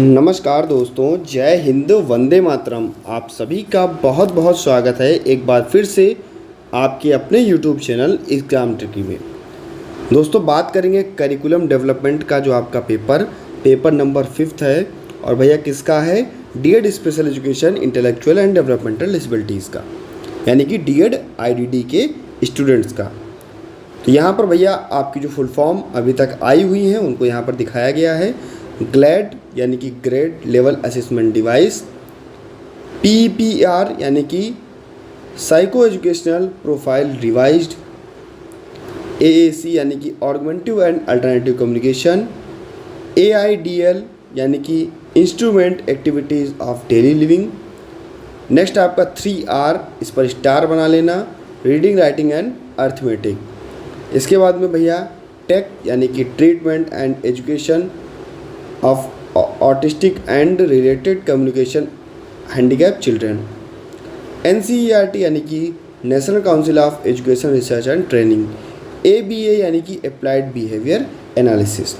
नमस्कार दोस्तों, जय हिंद, वंदे मातरम। आप सभी का बहुत बहुत स्वागत है एक बार फिर से आपके अपने यूट्यूब चैनल एग्जाम ट्रिकी में। दोस्तों, बात करेंगे करिकुलम डेवलपमेंट का जो आपका पेपर नंबर 5 है। और भैया किसका है? D Ed special education intellectual and developmental disabilities का, यानी कि डीएड आईडीडी के स्टूडेंट्स का। तो यहाँ पर भैया आपकी जो फुल फॉर्म अभी तक आई हुई हैं उनको यहाँ पर दिखाया गया है। ग्लैड यानी कि grade level assessment device, PPR यानी कि psycho educational profile revised, AAC यानी कि ऑगमेंटिव एंड अल्टरनेटिव कम्युनिकेशन, एआईडीएल यानी कि instrument activities of daily living. Next आपका 3R, इस पर स्टार बना लेना, रीडिंग राइटिंग एंड अर्थमेटिक। इसके बाद में भैया टेक यानी कि treatment and education of autistic and related communication handicap children, NCERT यानी कि national council of education research and training, ABA यानी कि अप्लाइड बिहेवियर एनालिसिस।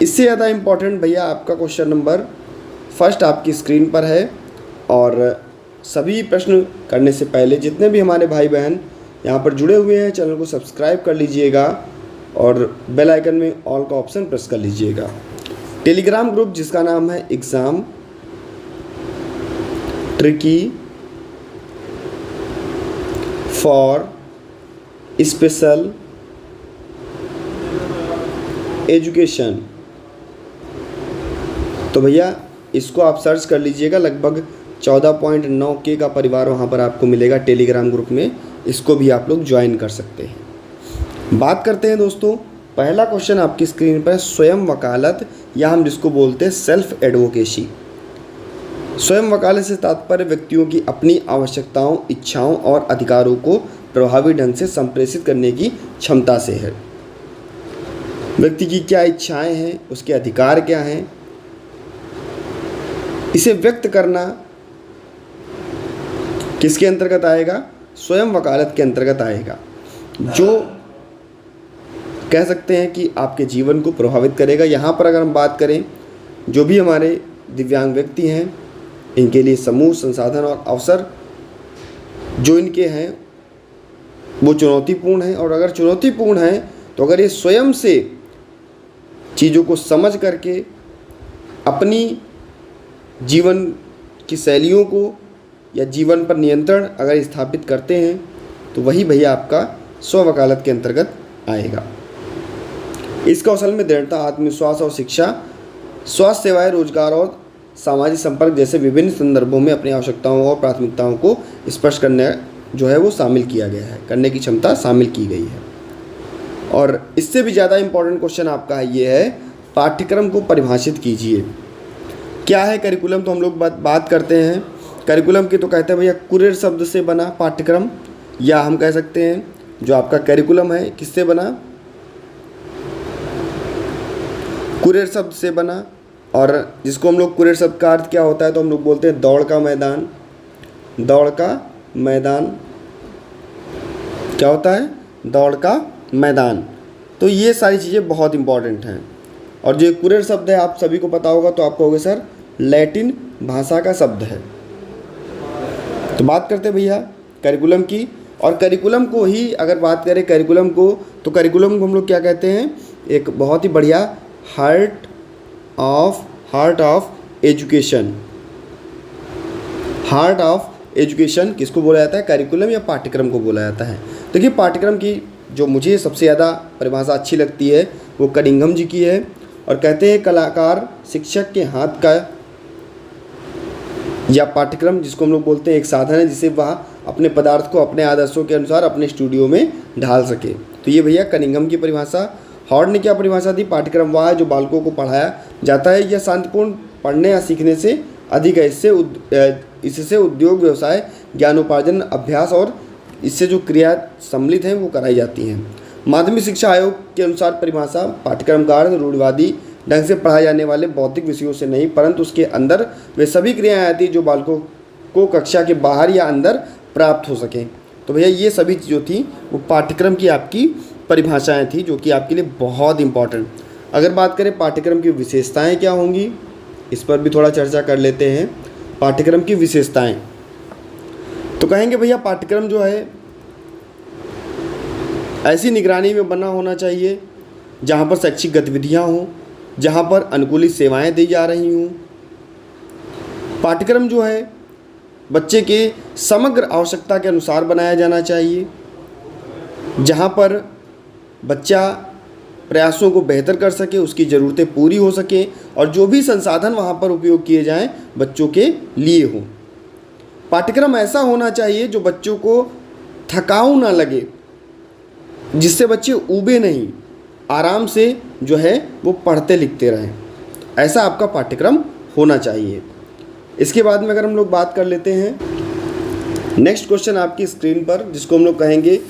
इससे ज़्यादा इम्पॉर्टेंट भैया आपका क्वेश्चन नंबर फर्स्ट आपकी स्क्रीन पर है। और सभी प्रश्न करने से पहले जितने भी हमारे भाई बहन यहाँ पर जुड़े हुए हैं, चैनल को सब्सक्राइब कर लीजिएगा और बेल आइकन में ऑल का ऑप्शन प्रेस कर लीजिएगा। टेलीग्राम ग्रुप जिसका नाम है exam tricky for special education, तो भैया इसको आप सर्च कर लीजिएगा। लगभग 14.9K का परिवार वहाँ पर आपको मिलेगा टेलीग्राम ग्रुप में। इसको भी आप लोग ज्वाइन कर सकते हैं। बात करते हैं दोस्तों, पहला क्वेश्चन आपकी स्क्रीन पर है स्वयं वकालत, या हम जिसको बोलते हैं सेल्फ एडवोकेसी। स्वयं वकालत से तात्पर्य व्यक्तियों की अपनी आवश्यकताओं, इच्छाओं और अधिकारों को प्रभावी ढंग से संप्रेषित करने की क्षमता से है। व्यक्ति की क्या इच्छाएं हैं, उसके अधिकार क्या हैं, इसे व्यक्त करना किसके अंतर्गत आएगा? स्वयं वकालत के अंतर्गत आएगा, जो कह सकते हैं कि आपके जीवन को प्रभावित करेगा। यहाँ पर अगर हम बात करें, जो भी हमारे दिव्यांग व्यक्ति हैं, इनके लिए समूह, संसाधन और अवसर जो इनके हैं वो चुनौतीपूर्ण हैं। और अगर चुनौतीपूर्ण हैं तो अगर ये स्वयं से चीज़ों को समझ करके अपनी जीवन की शैलियों को या जीवन पर नियंत्रण अगर स्थापित करते हैं तो वही भैया आपका स्व वकालत के अंतर्गत आएगा। इस कौशल में दृढ़ता, आत्मविश्वास और शिक्षा, स्वास्थ्य सेवाएं, रोजगार और सामाजिक संपर्क जैसे विभिन्न संदर्भों में अपनी आवश्यकताओं और प्राथमिकताओं को स्पष्ट करने जो है वो शामिल किया गया है, करने की क्षमता शामिल की गई है। और इससे भी ज़्यादा इम्पोर्टेंट क्वेश्चन आपका ये है, पाठ्यक्रम को परिभाषित कीजिए। क्या है करिकुलम? तो हम लोग बात करते हैं करिकुलम की, तो कहते हैं भैया कुरियर शब्द से बना पाठ्यक्रम, या हम कह सकते हैं जो आपका करिकुलम है किससे बना? कुरियर शब्द से बना। और जिसको हम लोग कुरियर शब्द का अर्थ क्या होता है, तो हम लोग बोलते हैं दौड़ का मैदान। दौड़ का मैदान क्या होता है? दौड़ का मैदान। तो ये सारी चीज़ें बहुत इंपॉर्टेंट हैं। और जो कुरियर शब्द है आप सभी को पता होगा, तो आप कहोगे सर लैटिन भाषा का शब्द है। तो बात करते हैं भैया करिकुलम की। और करिकुलम को ही अगर बात करें करिकुलम को, तो करिकुलम को हम लोग क्या कहते हैं? एक बहुत ही बढ़िया heart of education. Heart of education किसको बोला जाता है? करिकुलम या पाठ्यक्रम को बोला जाता है। देखिए, पाठ्यक्रम की जो मुझे सबसे ज़्यादा परिभाषा अच्छी लगती है वो कनिंघम जी की है। और कहते हैं कलाकार शिक्षक के हाथ का या पाठ्यक्रम, जिसको हम लोग बोलते हैं एक साधन है जिसे वह अपने पदार्थ को अपने आदर्शों के अनुसार अपने स्टूडियो में ढाल सके। तो ये भैया कनिंघम की परिभाषा। हॉर्ड ने क्या परिभाषा दी? पाठ्यक्रम वह है जो बालकों को पढ़ाया जाता है या शांतिपूर्ण पढ़ने या सीखने से अधिक है। इससे उद्योग, व्यवसाय, ज्ञानोपार्जन, अभ्यास और इससे जो क्रिया सम्मिलित हैं वो कराई जाती हैं। माध्यमिक शिक्षा आयोग के अनुसार परिभाषा, पाठ्यक्रम का अर्थ रूढ़िवादी ढंग से पढ़ाए जाने वाले भौतिक विषयों से नहीं, परंतु उसके अंदर वे सभी क्रियाएं आती जो बालकों को कक्षा के बाहर या अंदर प्राप्त हो सकें। तो भैया ये सभी जो थी वो पाठ्यक्रम की आपकी परिभाषाएं थी, जो कि आपके लिए बहुत इंपॉर्टेंट। अगर बात करें पाठ्यक्रम की विशेषताएं क्या होंगी, इस पर भी थोड़ा चर्चा कर लेते हैं। पाठ्यक्रम की विशेषताएं तो कहेंगे भैया पाठ्यक्रम जो है ऐसी निगरानी में बना होना चाहिए जहाँ पर शैक्षिक गतिविधियाँ हों, जहाँ पर अनुकूलित सेवाएं दी जा रही हों। पाठ्यक्रम जो है बच्चे के समग्र आवश्यकता के अनुसार बनाया जाना चाहिए, जहाँ पर बच्चा प्रयासों को बेहतर कर सके, उसकी ज़रूरतें पूरी हो सकें और जो भी संसाधन वहाँ पर उपयोग किए जाएं बच्चों के लिए हों। पाठ्यक्रम ऐसा होना चाहिए जो बच्चों को थकाऊ ना लगे, जिससे बच्चे ऊबे नहीं, आराम से जो है वो पढ़ते लिखते रहें। ऐसा आपका पाठ्यक्रम होना चाहिए। इसके बाद में अगर हम लोग बात कर लेते हैं नेक्स्ट क्वेश्चन आपकी स्क्रीन पर, जिसको हम लोग कहेंगे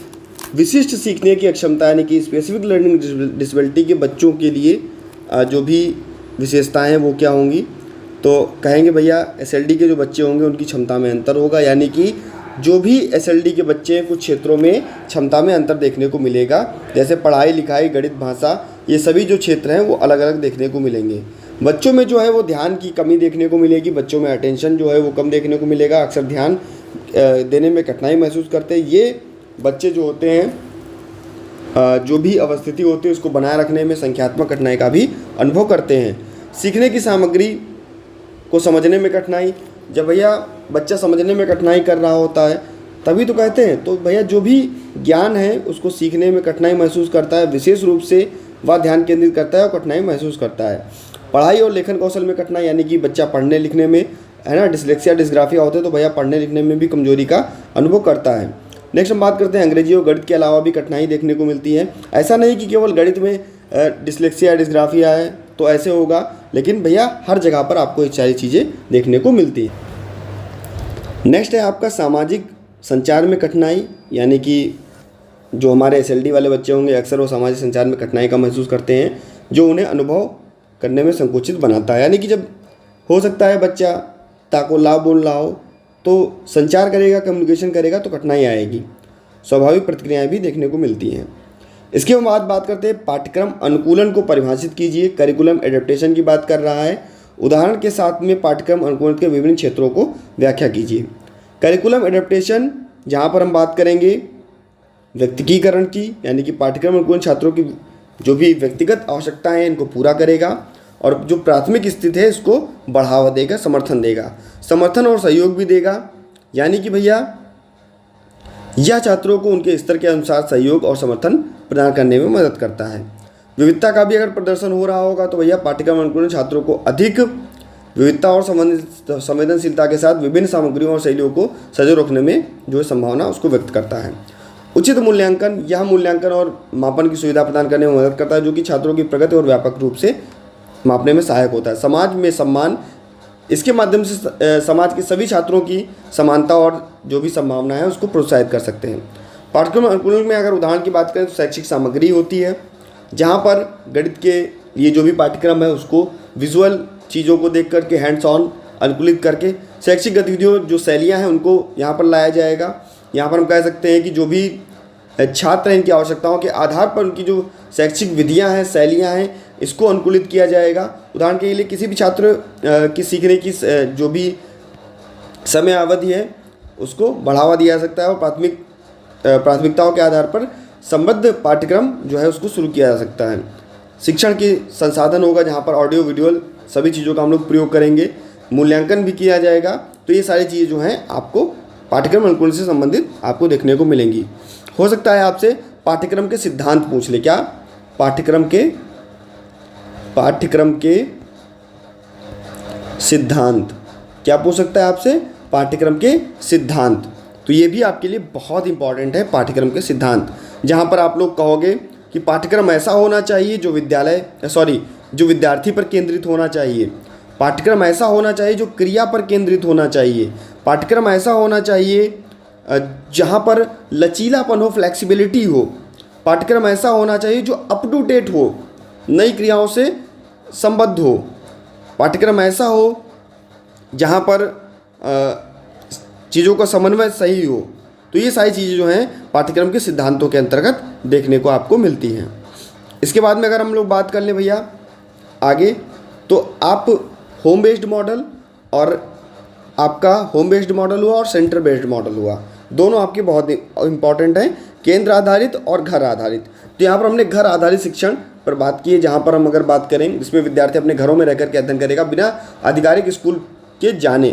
विशिष्ट सीखने की अक्षमता, यानी कि स्पेसिफिक लर्निंग डिसेबिलिटी के बच्चों के लिए जो भी विशेषताएं हैं वो क्या होंगी। तो कहेंगे भैया एसएलडी के जो बच्चे होंगे उनकी क्षमता में अंतर होगा, यानी कि जो भी एसएलडी के बच्चे हैं कुछ क्षेत्रों में क्षमता में अंतर देखने को मिलेगा, जैसे पढ़ाई लिखाई, गणित, भाषा, ये सभी जो क्षेत्र हैं वो अलग अलग देखने को मिलेंगे। बच्चों में जो है वो ध्यान की कमी देखने को मिलेगी, बच्चों में अटेंशन जो है वो कम देखने को मिलेगा, अक्सर ध्यान देने में कठिनाई महसूस करते हैं। ये बच्चे जो होते हैं जो भी अवस्थिति होती है उसको बनाए रखने में संख्यात्मक कठिनाई का भी अनुभव करते हैं। सीखने की सामग्री को समझने में कठिनाई, जब भैया बच्चा समझने में कठिनाई कर रहा होता है तभी तो कहते हैं, तो भैया जो भी ज्ञान है उसको सीखने में कठिनाई महसूस करता है, विशेष रूप से वह ध्यान केंद्रित करता है और कठिनाई महसूस करता है। पढ़ाई और लेखन कौशल में कठिनाई, यानी कि बच्चा पढ़ने लिखने में, है ना, डिसलेक्सिया डिस्ग्राफिया होते हैं तो भैया पढ़ने लिखने में भी कमजोरी का अनुभव करता है। नेक्स्ट हम बात करते हैं अंग्रेजी और गणित के अलावा भी कठिनाई देखने को मिलती है। ऐसा नहीं कि केवल गणित में डिसलेक्सिया डिस्ग्राफिया है तो ऐसे होगा, लेकिन भैया हर जगह पर आपको ये सारी चीज़ें देखने को मिलती है। नेक्स्ट है आपका सामाजिक संचार में कठिनाई, यानी कि जो हमारे एसएलडी वाले बच्चे होंगे अक्सर वो सामाजिक संचार में कठिनाई का महसूस करते हैं, जो उन्हें अनुभव करने में संकुचित बनाता है। यानी कि जब हो सकता है बच्चा ताको ला बोल रहा हो तो संचार करेगा, कम्युनिकेशन करेगा तो कठिनाई आएगी, स्वाभाविक प्रतिक्रियाएं भी देखने को मिलती हैं। इसके बाद बात करते हैं पाठ्यक्रम अनुकूलन को परिभाषित कीजिए। करिकुलम एडेप्टेशन की बात कर रहा है, उदाहरण के साथ में पाठ्यक्रम अनुकूलन के विभिन्न क्षेत्रों को व्याख्या कीजिए। करिकुलम एडेप्टेशन जहाँ पर हम बात करेंगे व्यक्तिगीकरण की, यानी कि पाठ्यक्रम अनुकूलन छात्रों की जो भी व्यक्तिगत आवश्यकताएं हैं इनको पूरा करेगा और जो प्राथमिक स्थिति है इसको बढ़ावा देगा, समर्थन देगा, समर्थन और सहयोग भी देगा। यानी कि भैया यह छात्रों को उनके स्तर के अनुसार सहयोग और समर्थन प्रदान करने में मदद करता है। विविधता का भी अगर प्रदर्शन हो रहा होगा तो भैया पाठ्यक्रम अनुकूलन छात्रों को अधिक विविधता और संवेदनशीलता के साथ विभिन्न सामग्रियों और शैलियों को सजो रखने में जो संभावना उसको व्यक्त करता है। उचित मूल्यांकन, यह मूल्यांकन और मापन की सुविधा प्रदान करने में मदद करता है, जो कि छात्रों की प्रगति और व्यापक रूप से मापने में सहायक होता है। समाज में सम्मान, इसके माध्यम से समाज के सभी छात्रों की समानता और जो भी संभावना है उसको प्रोत्साहित कर सकते हैं। पाठ्यक्रम अनुकूलन में अगर उदाहरण की बात करें तो शैक्षिक सामग्री होती है, जहाँ पर गणित के लिए जो भी पाठ्यक्रम है उसको विजुअल चीज़ों को देख करके हैंड्स ऑन अनुकूलित करके शैक्षिक गतिविधियों जो शैलियाँ हैं उनको यहाँ पर लाया जाएगा। यहाँ पर हम कह सकते हैं कि जो भी छात्र हैं इनकी आवश्यकताओं के आधार पर उनकी जो शैक्षिक विधियाँ हैं, शैलियाँ हैं, इसको अनुकूलित किया जाएगा। उदाहरण के लिए किसी भी छात्र की सीखने की जो भी समय अवधि है उसको बढ़ावा दिया जा सकता है और प्राथमिकताओं के आधार पर संबद्ध पाठ्यक्रम जो है उसको शुरू किया जा सकता है। शिक्षण की संसाधन होगा जहाँ पर ऑडियो विजुअल सभी चीज़ों का हम लोग प्रयोग करेंगे, मूल्यांकन भी किया जाएगा। तो ये सारी चीज़ें जो हैं आपको पाठ्यक्रम अनुकूलन से संबंधित आपको देखने को मिलेंगी। हो सकता है आपसे पाठ्यक्रम के सिद्धांत पूछ ले, क्या पाठ्यक्रम के सिद्धांत क्या पूछ सकता है आपसे, पाठ्यक्रम के सिद्धांत। तो ये भी आपके लिए बहुत इंपॉर्टेंट है, पाठ्यक्रम के सिद्धांत, जहाँ पर आप लोग कहोगे कि पाठ्यक्रम ऐसा होना चाहिए जो विद्यार्थी पर केंद्रित होना चाहिए, पाठ्यक्रम ऐसा होना चाहिए जो क्रिया पर केंद्रित होना चाहिए, पाठ्यक्रम ऐसा होना चाहिए जहाँ पर लचीलापन हो, फ्लेक्सिबिलिटी हो, पाठ्यक्रम ऐसा होना चाहिए जो अप टू डेट हो, नई क्रियाओं से संबद्ध हो, पाठ्यक्रम ऐसा हो जहाँ पर चीज़ों का समन्वय सही हो। तो ये सारी चीज़ें जो हैं पाठ्यक्रम के सिद्धांतों के अंतर्गत देखने को आपको मिलती हैं। इसके बाद में अगर हम लोग बात कर लें भैया आगे, तो आप होम बेस्ड मॉडल और आपका होम बेस्ड मॉडल हुआ और सेंटर बेस्ड मॉडल हुआ, दोनों आपके बहुत इंपॉर्टेंट हैं, केंद्र आधारित और घर आधारित। तो यहाँ पर हमने घर आधारित शिक्षण पर बात की है, जहाँ पर हम अगर बात करें जिसमें विद्यार्थी अपने घरों में रहकर के अध्ययन करेगा बिना आधिकारिक स्कूल के जाने,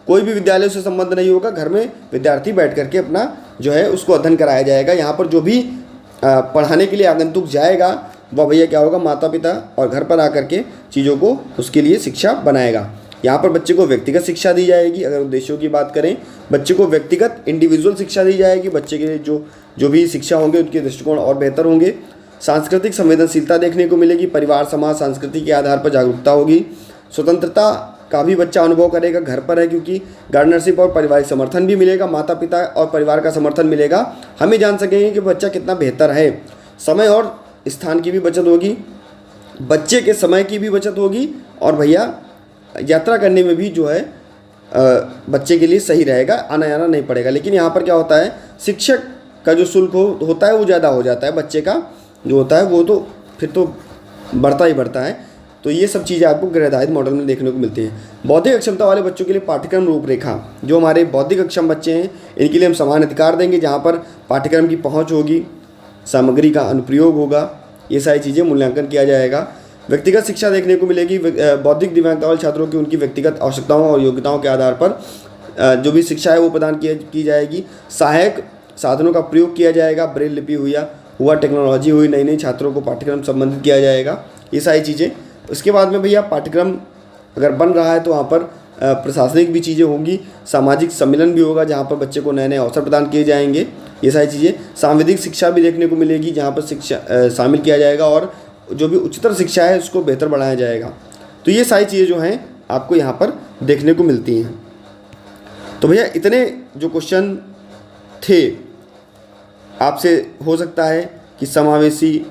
कोई भी विद्यालय से संबंध नहीं होगा, घर में विद्यार्थी बैठ करके अपना जो है उसको अध्ययन कराया जाएगा। यहाँ पर जो भी पढ़ाने के लिए आगंतुक जाएगा वह भैया क्या होगा, माता पिता और घर पर आकर के चीज़ों को उसके लिए शिक्षा बनाएगा। यहाँ पर बच्चे को व्यक्तिगत शिक्षा दी जाएगी। अगर उद्देश्यों की बात करें, बच्चे को व्यक्तिगत इंडिविजुअल शिक्षा दी जाएगी, बच्चे के जो भी शिक्षा होंगे उनके दृष्टिकोण और बेहतर होंगे। सांस्कृतिक संवेदनशीलता देखने को मिलेगी, परिवार समाज संस्कृति के आधार पर जागरूकता होगी। स्वतंत्रता का भी बच्चा अनुभव करेगा, घर पर है क्योंकि गार्डनरशिप और पारिवारिक समर्थन भी मिलेगा, माता पिता और परिवार का समर्थन मिलेगा। हम ही जान सकेंगे कि बच्चा कितना बेहतर है। समय और स्थान की भी बचत होगी, बच्चे के समय की भी बचत होगी, और भैया यात्रा करने में भी जो है बच्चे के लिए सही रहेगा, आना जाना नहीं पड़ेगा। लेकिन यहाँ पर क्या होता है, शिक्षक का जो शुल्क होता है वो ज़्यादा हो जाता है, बच्चे का जो होता है वो तो फिर तो बढ़ता ही बढ़ता है। तो ये सब चीज़ें आपको गृह आधारित मॉडल में देखने को मिलती हैं। बौद्धिक अक्षमता वाले बच्चों के लिए पाठ्यक्रम रूपरेखा, जो हमारे बौद्धिक अक्षम बच्चे हैं इनके लिए हम समान अधिकार देंगे, जहाँ पर पाठ्यक्रम की पहुँच होगी, सामग्री का अनुप्रयोग होगा, ये सारी चीज़ें मूल्यांकन किया जाएगा। व्यक्तिगत शिक्षा देखने को मिलेगी, बौद्धिक दिव्यांगता वाले छात्रों की उनकी व्यक्तिगत आवश्यकताओं और योग्यताओं के आधार पर जो भी शिक्षा है वो प्रदान की जाएगी। सहायक साधनों का प्रयोग किया जाएगा, ब्रेल लिपि हुआ टेक्नोलॉजी हुई, नई नई छात्रों को पाठ्यक्रम संबंधित किया जाएगा, ये सारी चीज़ें। उसके बाद में भैया पाठ्यक्रम अगर बन रहा है तो वहाँ पर प्रशासनिक भी चीज़ें होंगी, सामाजिक सम्मेलन भी होगा जहाँ पर बच्चे को नए नए अवसर प्रदान किए जाएंगे, ये सारी चीज़ें। सांविधिक शिक्षा भी देखने को मिलेगी, जहाँ पर शिक्षा शामिल किया जाएगा और जो भी उच्चतर शिक्षा है उसको बेहतर बढ़ाया जाएगा। तो ये सारी चीज़ें जो हैं आपको यहाँ पर देखने को मिलती हैं। तो भैया इतने जो क्वेश्चन थे, आपसे हो सकता है कि समावेशी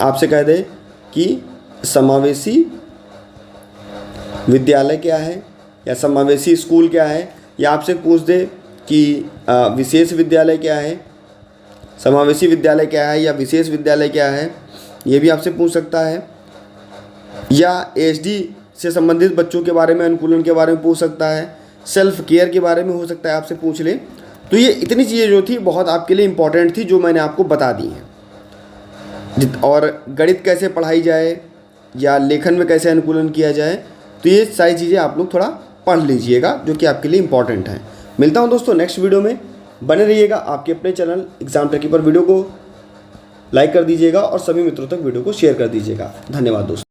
आपसे कह दे कि समावेशी विद्यालय क्या है या समावेशी स्कूल क्या है, या आपसे पूछ दे कि विशेष विद्यालय क्या है, समावेशी विद्यालय क्या है या विशेष विद्यालय क्या है, ये भी आपसे पूछ सकता है। या एसडी से संबंधित बच्चों के बारे में, अनुकूलन के बारे में पूछ सकता है, सेल्फ केयर के बारे में हो सकता है आपसे पूछ ले। तो ये इतनी चीज़ें जो थी बहुत आपके लिए इम्पॉर्टेंट थी, जो मैंने आपको बता दी हैं। और गणित कैसे पढ़ाई जाए या लेखन में कैसे अनुकूलन किया जाए, तो ये सारी चीज़ें आप लोग थोड़ा पढ़ लीजिएगा, जो कि आपके लिए इम्पॉर्टेंट है। मिलता हूँ दोस्तों नेक्स्ट वीडियो में, बने रहिएगा आपके अपने चैनल एग्जाम ट्रैकी पर। वीडियो को लाइक कर दीजिएगा और सभी मित्रों तक वीडियो को शेयर कर दीजिएगा। धन्यवाद दोस्तों।